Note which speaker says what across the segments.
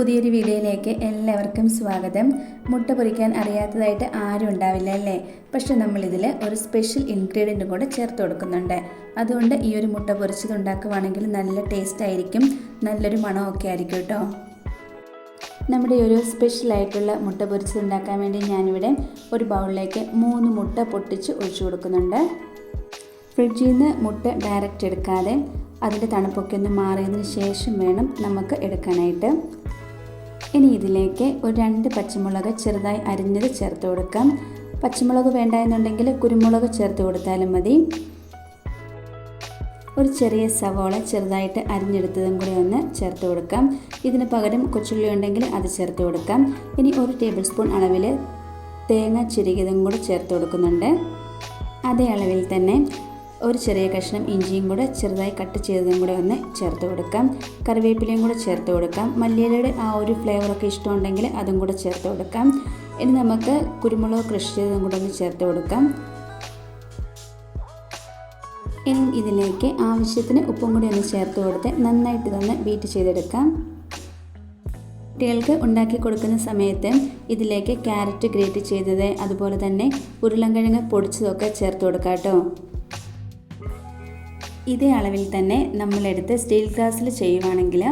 Speaker 1: പുതിയൊരു വീഡിയോയിലേക്ക് എല്ലാവർക്കും സ്വാഗതം. മുട്ട പൊരിക്കാൻ അറിയാത്തതായിട്ട് ആരും ഉണ്ടാവില്ല അല്ലേ? പക്ഷെ നമ്മളിതിൽ ഒരു സ്പെഷ്യൽ ഇൻഗ്രീഡിയൻറ്റും കൂടെ ചേർത്ത് കൊടുക്കുന്നുണ്ട്. അതുകൊണ്ട് ഈ ഒരു മുട്ട പൊരിച്ചത് ഉണ്ടാക്കുവാണെങ്കിൽ നല്ല ടേസ്റ്റ് ആയിരിക്കും, നല്ലൊരു മണമൊക്കെ ആയിരിക്കും കേട്ടോ. നമ്മുടെ ഒരു സ്പെഷ്യലായിട്ടുള്ള മുട്ട പൊരിച്ചത് ഉണ്ടാക്കാൻ വേണ്ടി ഞാനിവിടെ ഒരു ബൗളിലേക്ക് 3 മുട്ട പൊട്ടിച്ച് ഒഴിച്ചു കൊടുക്കുന്നുണ്ട്. ഫ്രിഡ്ജിൽ നിന്ന് മുട്ട ഡയറക്റ്റ് എടുക്കാതെ അതിൻ്റെ തണുപ്പൊക്കെ ഒന്ന് മാറിയതിന് ശേഷം വേണം നമുക്ക് എടുക്കാനായിട്ട്. ഇനി ഇതിലേക്ക് ഒരു 2 പച്ചമുളക് ചെറുതായി അരിഞ്ഞത് ചേർത്ത് കൊടുക്കാം. പച്ചമുളക് വേണ്ട എന്നുണ്ടെങ്കിൽ കുരുമുളക് ചേർത്ത് കൊടുത്താലും മതി. ഒരു ചെറിയ സവോള ചെറുതായിട്ട് അരിഞ്ഞെടുത്തതും കൂടി ഒന്ന് ചേർത്ത് കൊടുക്കാം. ഇതിന് പകരം കൊച്ചുള്ളി ഉണ്ടെങ്കിൽ അത് ചേർത്ത് കൊടുക്കാം. ഇനി 1 ടേബിൾ സ്പൂൺ അളവിൽ തേങ്ങ ചിരകിയതും കൂടി ചേർത്ത് കൊടുക്കുന്നുണ്ട്. അതേ അളവിൽ തന്നെ ഒരു ചെറിയ കഷ്ണം ഇഞ്ചിയും കൂടെ ചെറുതായി കട്ട് ചെയ്തതും കൂടെ ഒന്ന് ചേർത്ത് കൊടുക്കാം. കറിവേപ്പിലയും കൂടെ ചേർത്ത് കൊടുക്കാം. മല്ലിയിലയുടെ ആ ഒരു ഫ്ലേവറൊക്കെ ഇഷ്ടമുണ്ടെങ്കിൽ അതും കൂടെ ചേർത്ത് കൊടുക്കാം. ഇനി നമുക്ക് കുരുമുളക് ക്രഷ് ചെയ്തതും കൂടെ ഒന്ന് ചേർത്ത് കൊടുക്കാം. ഇനി ഇതിലേക്ക് ആവശ്യത്തിന് ഉപ്പും കൂടി ഒന്ന് ചേർത്ത് കൊടുത്ത് നന്നായിട്ട് തന്നെ ബീറ്റ് ചെയ്തെടുക്കാം. കുട്ടികൾക്ക് ഉണ്ടാക്കി കൊടുക്കുന്ന സമയത്ത് ഇതിലേക്ക് ക്യാരറ്റ് ഗ്രേറ്റ് ചെയ്തത്, അതുപോലെ തന്നെ ഉരുളൻകിഴങ്ങ് പൊടിച്ചതൊക്കെ ചേർത്ത് കൊടുക്കാം കേട്ടോ. ഇതേ അളവിൽ തന്നെ നമ്മളെടുത്ത് സ്റ്റീൽ ഗ്ലാസ്സിൽ ചെയ്യുവാണെങ്കിൽ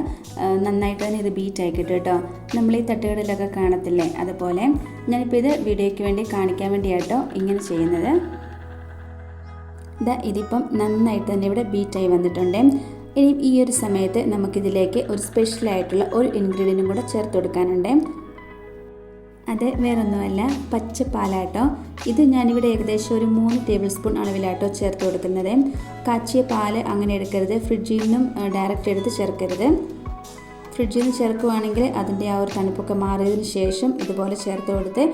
Speaker 1: നന്നായിട്ട് തന്നെ ഇത് ബീറ്റ് ആയി കിട്ടും കേട്ടോ. നമ്മൾ ഈ തട്ടുകടയിലൊക്കെ കാണത്തില്ലേ, അതുപോലെ ഞാനിപ്പോൾ ഇത് വീഡിയോയ്ക്ക് വേണ്ടി കാണിക്കാൻ വേണ്ടിയാട്ടോ ഇങ്ങനെ ചെയ്യുന്നത്. ഇതിപ്പം നന്നായിട്ട് തന്നെ ഇവിടെ ബീറ്റായി വന്നിട്ടുണ്ട്. ഇനി ഈ ഒരു സമയത്ത് നമുക്കിതിലേക്ക് ഒരു സ്പെഷ്യലായിട്ടുള്ള ഒരു ഇൻഗ്രീഡിയൻറ്റും കൂടെ ചേർത്ത് കൊടുക്കാനുണ്ട്. അത് വേറൊന്നുമല്ല, പച്ചപ്പാലാട്ടോ. ഇത് ഞാനിവിടെ ഏകദേശം ഒരു 3 ടേബിൾ സ്പൂൺ അളവിലാട്ടോ ചേർത്ത് കൊടുക്കുന്നത്. കാച്ചിയ പാല് അങ്ങനെ എടുക്കരുത്, ഫ്രിഡ്ജിൽ നിന്നും ഡയറക്റ്റ് എടുത്ത് ചേർക്കരുത്. ഫ്രിഡ്ജിൽ നിന്ന് ചേർക്കുവാണെങ്കിൽ അതിൻ്റെ ആ ഒരു തണുപ്പൊക്കെ മാറിയതിന് ശേഷം ഇതുപോലെ ചേർത്ത് കൊടുത്ത്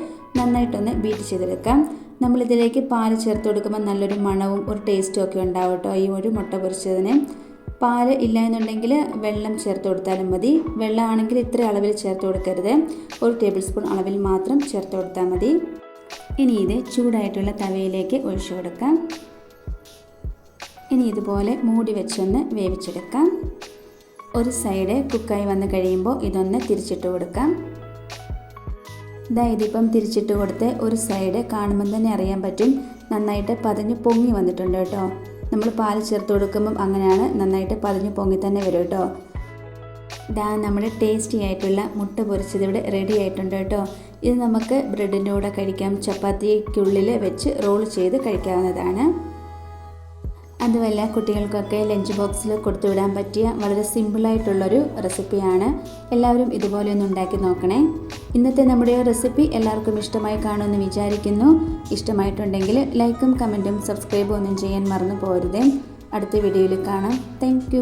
Speaker 1: നന്നായിട്ടൊന്ന് ബീറ്റ് ചെയ്തെടുക്കാം. നമ്മളിതിലേക്ക് പാല് ചേർത്ത് കൊടുക്കുമ്പോൾ നല്ലൊരു മണവും ഒരു ടേസ്റ്റും ഒക്കെ ഉണ്ടാവും കേട്ടോ ഈ ഒരു മുട്ട പൊരിച്ചതിന്. പാല് ഇല്ല എന്നുണ്ടെങ്കിൽ വെള്ളം ചേർത്ത് കൊടുത്താലും മതി. വെള്ളമാണെങ്കിൽ ഇത്ര അളവിൽ ചേർത്ത് കൊടുക്കരുത്, 1 ടേബിൾ സ്പൂൺ അളവിൽ മാത്രം ചേർത്ത് കൊടുത്താൽ മതി. ഇനി ഇത് ചൂടായിട്ടുള്ള തവയിലേക്ക് ഒഴിച്ചു കൊടുക്കാം. ഇനി ഇതുപോലെ മൂടി വെച്ചൊന്ന് വേവിച്ചെടുക്കാം. ഒരു സൈഡ് കുക്കായി വന്ന് കഴിയുമ്പോൾ ഇതൊന്ന് തിരിച്ചിട്ട് കൊടുക്കാം. ഇതിപ്പം തിരിച്ചിട്ട് കൊടുത്ത് ഒരു സൈഡ് കാണുമ്പോൾ തന്നെ അറിയാൻ പറ്റും നന്നായിട്ട് പതഞ്ഞ് പൊങ്ങി വന്നിട്ടുണ്ട് കേട്ടോ. നമ്മൾ പാൽ ചേർത്ത് കൊടുക്കുമ്പം അങ്ങനെയാണ്, നന്നായിട്ട് പതിഞ്ഞ് പൊങ്ങി തന്നെ വരും കേട്ടോ. നമ്മുടെ ടേസ്റ്റി ആയിട്ടുള്ള മുട്ട പൊരിച്ചത് ഇവിടെ റെഡി ആയിട്ടുണ്ട് കേട്ടോ. ഇത് നമുക്ക് ബ്രെഡിൻ്റെ കൂടെ കഴിക്കാം, ചപ്പാത്തിക്കുള്ളിൽ വെച്ച് റോൾ ചെയ്ത് കഴിക്കാവുന്നതാണ്. അതുമല്ല കുട്ടികൾക്കൊക്കെ ലഞ്ച് ബോക്സിൽ കൊടുത്തു വിടാൻ പറ്റിയ വളരെ സിമ്പിളായിട്ടുള്ളൊരു റെസിപ്പിയാണ്. എല്ലാവരും ഇതുപോലെ ഒന്ന് ഉണ്ടാക്കി നോക്കണേ. ഇന്നത്തെ നമ്മുടെ റെസിപ്പി എല്ലാവർക്കും ഇഷ്ടമായി കാണുമെന്ന് വിചാരിക്കുന്നു. ഇഷ്ടമായിട്ടുണ്ടെങ്കിൽ ലൈക്കും കമൻറ്റും സബ്സ്ക്രൈബും ഒന്നും ചെയ്യാൻ മറന്നു പോകരുതേ. അടുത്ത വീഡിയോയിൽ കാണാം. താങ്ക്